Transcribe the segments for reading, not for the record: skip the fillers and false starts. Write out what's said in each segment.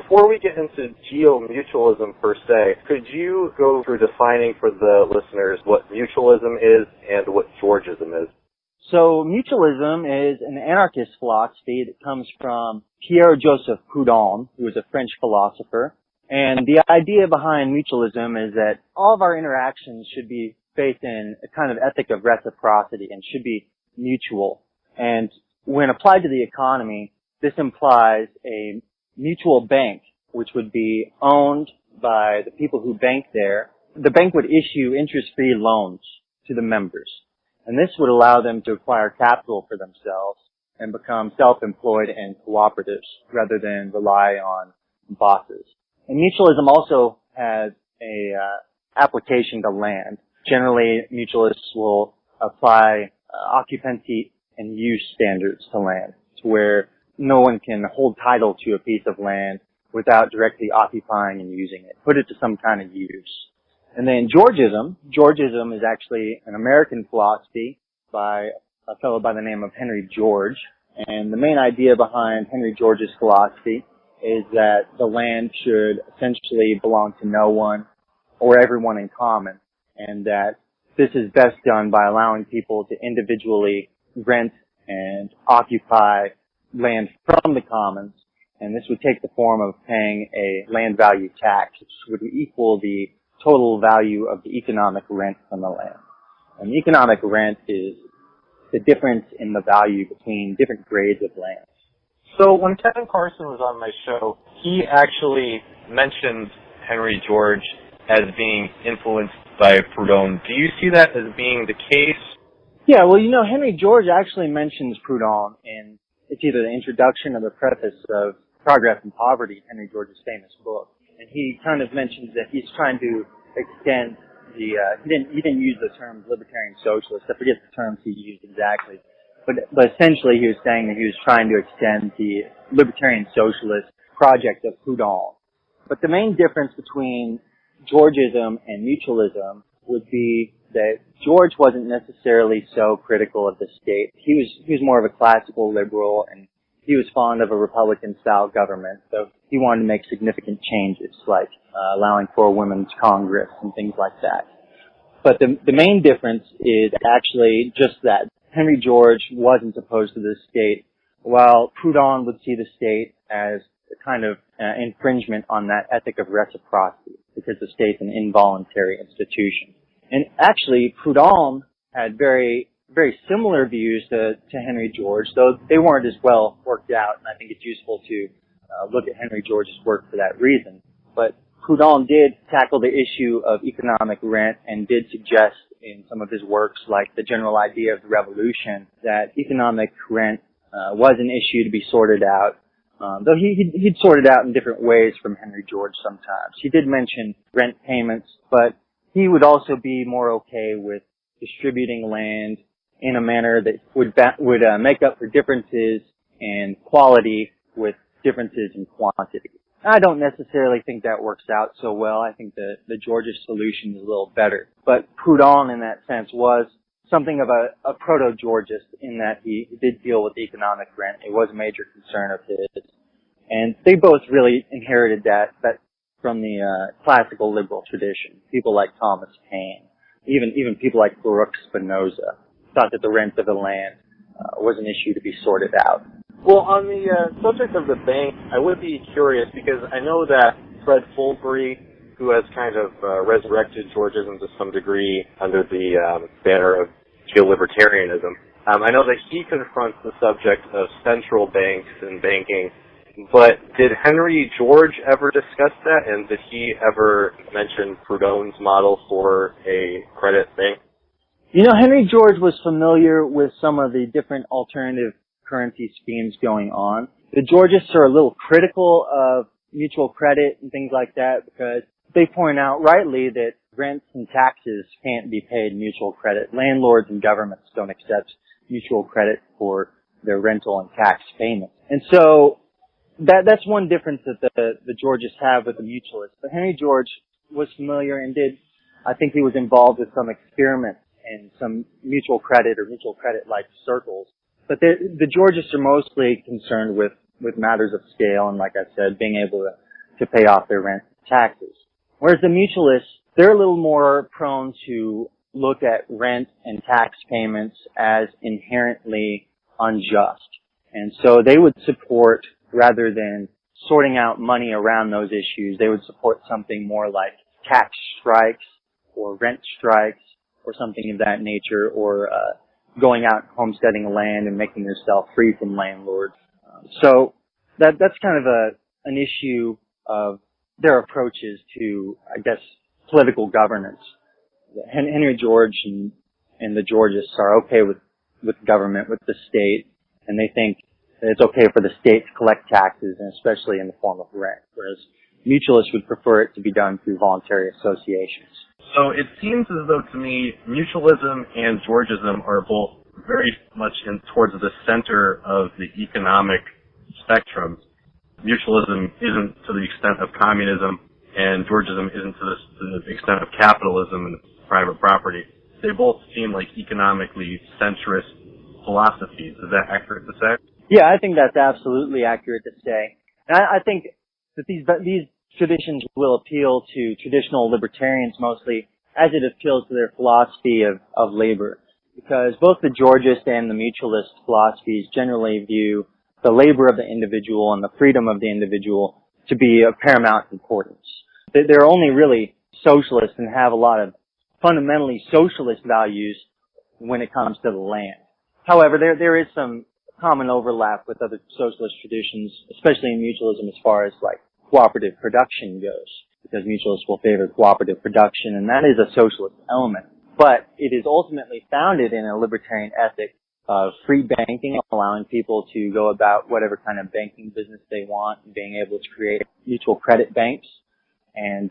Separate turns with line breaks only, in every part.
Before we get into geomutualism per se, could you go through defining for the listeners what mutualism is and what Georgism is?
So mutualism is an anarchist philosophy that comes from Pierre-Joseph Proudhon, who was a French philosopher. And the idea behind mutualism is that all of our interactions should be based in a kind of ethic of reciprocity and should be mutual. And when applied to the economy, this implies a mutual bank, which would be owned by the people who bank there. The bank would issue interest-free loans to the members. And this would allow them to acquire capital for themselves and become self-employed and cooperatives rather than rely on bosses. And mutualism also has a application to land. Generally, mutualists will apply occupancy and use standards to land, to where no one can hold title to a piece of land without directly occupying and using it, put it to some kind of use. And then Georgism is actually an American philosophy by a fellow by the name of Henry George. And the main idea behind Henry George's philosophy is that the land should essentially belong to no one or everyone in common, and that this is best done by allowing people to individually rent and occupy land from the commons, and this would take the form of paying a land value tax, which would equal the total value of the economic rent from the land. And the economic rent is the difference in the value between different grades of land.
So when Kevin Carson was on my show, he actually mentioned Henry George as being influenced by Proudhon. Do you see that as being the case?
Yeah, well, Henry George actually mentions Proudhon in, it's either the introduction or the preface of Progress and Poverty, Henry George's famous book. And he kind of mentions that he's trying to extend the, he didn't use the term libertarian socialist. I forget the terms he used exactly. But essentially he was saying that he was trying to extend the libertarian socialist project of Proudhon. But the main difference between Georgism and mutualism would be that George wasn't necessarily so critical of the state. He was more of a classical liberal, and he was fond of a Republican-style government, so he wanted to make significant changes, like allowing for a women's Congress and things like that. But the main difference is actually just that Henry George wasn't opposed to the state, while Proudhon would see the state as a kind of infringement on that ethic of reciprocity, because the state's an involuntary institution. And actually, Proudhon had very, very similar views to Henry George, though they weren't as well worked out, and I think it's useful to look at Henry George's work for that reason. But Proudhon did tackle the issue of economic rent and did suggest in some of his works, like The General Idea of the Revolution, that economic rent was an issue to be sorted out, though he'd sort it out in different ways from Henry George sometimes. He did mention rent payments, but he would also be more okay with distributing land in a manner that would make up for differences in quality with differences in quantity. I don't necessarily think that works out so well. I think the Georgist solution is a little better. But Proudhon, in that sense, was something of a proto-Georgist in that he did deal with economic rent. It was a major concern of his. And they both really inherited that from the classical liberal tradition. People like Thomas Paine, even people like Baruch Spinoza, thought that the rent of the land was an issue to be sorted out.
Well, on the subject of the bank, I would be curious because I know that Fred Fulbury, who has kind of resurrected Georgism to some degree under the banner of geolibertarianism, I know that he confronts the subject of central banks and banking. But did Henry George ever discuss that, and did he ever mention Proudhon's model for a credit bank?
Henry George was familiar with some of the different alternative currency schemes going on. The Georgists are a little critical of mutual credit and things like that because they point out rightly that rents and taxes can't be paid in mutual credit. Landlords and governments don't accept mutual credit for their rental and tax payments. And so that's one difference that the Georgists have with the mutualists. But Henry George was familiar and I think he was involved with some experiments in some mutual credit or mutual credit-like circles. But the Georgists are mostly concerned with matters of scale and, like I said, being able to to pay off their rent and taxes. Whereas the mutualists, they're a little more prone to look at rent and tax payments as inherently unjust. And so they would support, rather than sorting out money around those issues, they would support something more like tax strikes or rent strikes or something of that nature, or going out and homesteading land and making yourself free from landlords. So that's kind of an issue of their approaches to, I guess, political governance. Henry George and the Georgists are okay with government, with the state, and they think that it's okay for the state to collect taxes, and especially in the form of rent, whereas mutualists would prefer it to be done through voluntary associations.
So it seems as though to me mutualism and Georgism are both very much towards the center of the economic spectrum. Mutualism isn't to the extent of communism, and Georgism isn't to the extent of capitalism and private property. They both seem like economically centrist philosophies. Is that accurate to say?
Yeah, I think that's absolutely accurate to say. And I think that these traditions will appeal to traditional libertarians mostly, as it appeals to their philosophy of labor. Because both the Georgist and the mutualist philosophies generally view the labor of the individual and the freedom of the individual to be of paramount importance. They're only really socialists and have a lot of fundamentally socialist values when it comes to the land. However, there is some common overlap with other socialist traditions, especially in mutualism as far as like cooperative production goes, because mutualists will favor cooperative production, and that is a socialist element. But it is ultimately founded in a libertarian ethic of free banking, allowing people to go about whatever kind of banking business they want, and being able to create mutual credit banks, and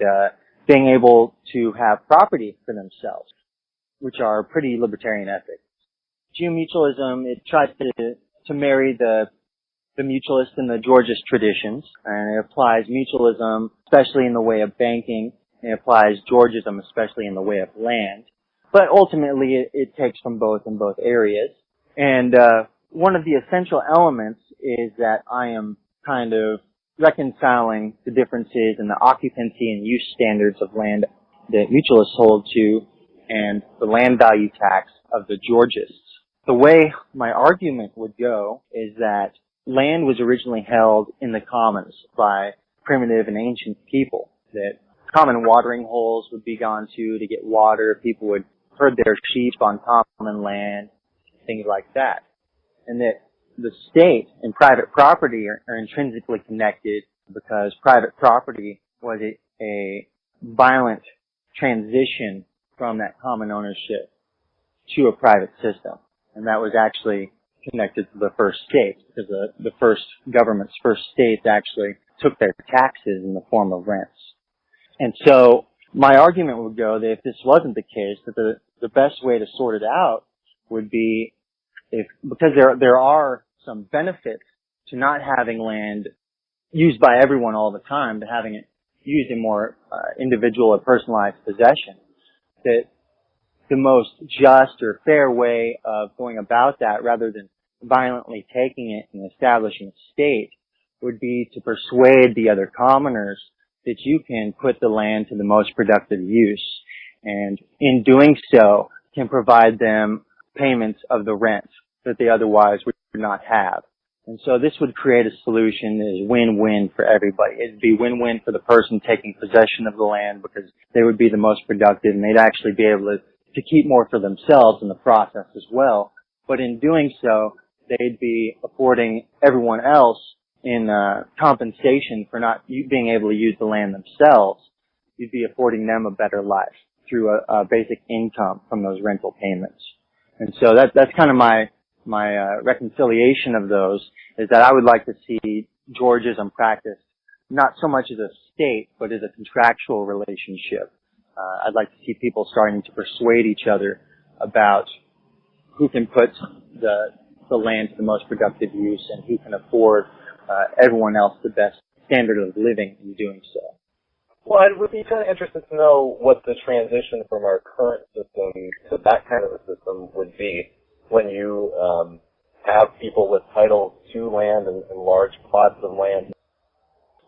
being able to have property for themselves, which are pretty libertarian ethics. Geomutualism, it tries to marry the mutualist and the Georgist traditions, and it applies mutualism, especially in the way of banking, and it applies Georgism, especially in the way of land. But ultimately, it takes from both in both areas. And one of the essential elements is that I am kind of reconciling the differences in the occupancy and use standards of land that mutualists hold to and the land value tax of the Georgists. The way my argument would go is that land was originally held in the commons by primitive and ancient people, that common watering holes would be gone to get water, people would herd their sheep on common land, things like that. And that the state and private property are intrinsically connected because private property was a violent transition from that common ownership to a private system. And that was actually connected to the first states, because the first government's first states actually took their taxes in the form of rents. And so my argument would go that if this wasn't the case, that the best way to sort it out would be because there are some benefits to not having land used by everyone all the time, to having it used in more individual or personalized possession, that the most just or fair way of going about that, rather than violently taking it and establishing a state, would be to persuade the other commoners that you can put the land to the most productive use, and in doing so can provide them payments of the rent that they otherwise would not have. And so this would create a solution that is win-win for everybody. It'd be win-win for the person taking possession of the land, because they would be the most productive and they'd actually be able to keep more for themselves in the process as well. But in doing so, they'd be affording everyone else in compensation for not being able to use the land themselves. You'd be affording them a better life through a basic income from those rental payments. And so that's kind of my reconciliation of those, is that I would like to see Georgism practiced not so much as a state, but as a contractual relationship. I'd like to see people starting to persuade each other about who can put the land to the most productive use and who can afford everyone else the best standard of living in doing so.
Well, I would be kind of interested to know what the transition from our current system to that kind of a system would be, when you have people with titles to land and large plots of land.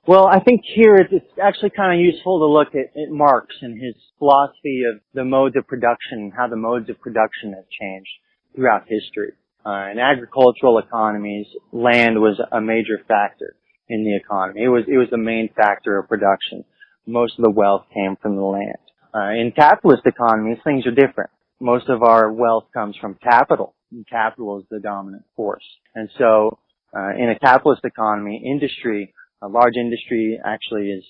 Well, I think here it's actually kind of useful to look at Marx and his philosophy of the modes of production and how the modes of production have changed throughout history. In agricultural economies, land was a major factor in the economy. It was the main factor of production. Most of the wealth came from the land. In capitalist economies, things are different. Most of our wealth comes from capital, and capital is the dominant force. And so, in a capitalist economy, a large industry actually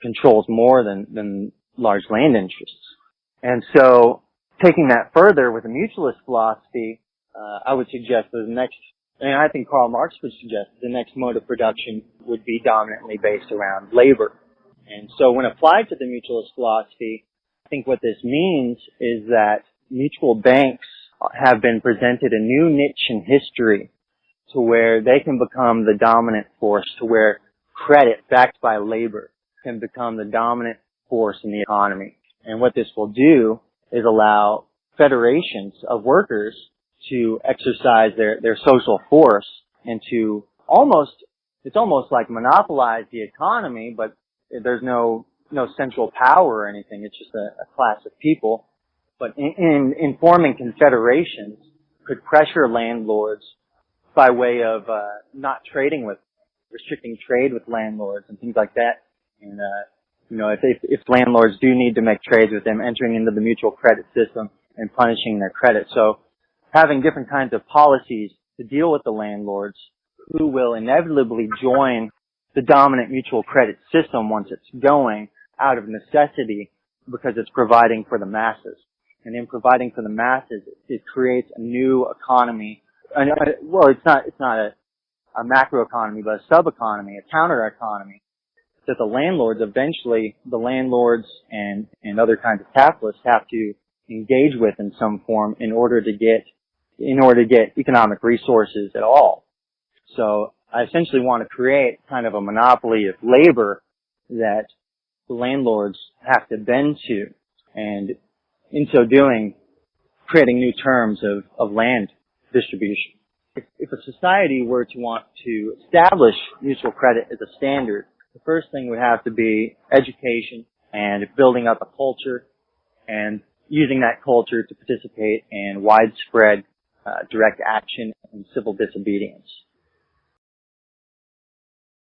controls more than large land interests. And so, taking that further with a mutualist philosophy, I would suggest and I think Karl Marx would suggest the next mode of production would be dominantly based around labor. And so when applied to the mutualist philosophy, I think what this means is that mutual banks have been presented a new niche in history to where they can become the dominant force, to where credit backed by labor can become the dominant force in the economy. And what this will do is allow federations of workers to exercise their social force and to it's almost like monopolize the economy, but there's no central power or anything. It's just a class of people. But in forming confederations could pressure landlords by way of not restricting trade with landlords and things like that. And if landlords do need to make trades with them, entering into the mutual credit system and punishing their credit. So having different kinds of policies to deal with the landlords who will inevitably join the dominant mutual credit system once it's going out of necessity because it's providing for the masses. And in providing for the masses, it creates a new economy. Well, it's not a macro economy, but a sub economy, a counter economy that the landlords and other kinds of capitalists have to engage with in some form in order to get economic resources at all. So I essentially want to create kind of a monopoly of labor that the landlords have to bend to, and in so doing, creating new terms of land distribution. If a society were to want to establish mutual credit as a standard, the first thing would have to be education and building up a culture and using that culture to participate in widespread direct action and civil disobedience.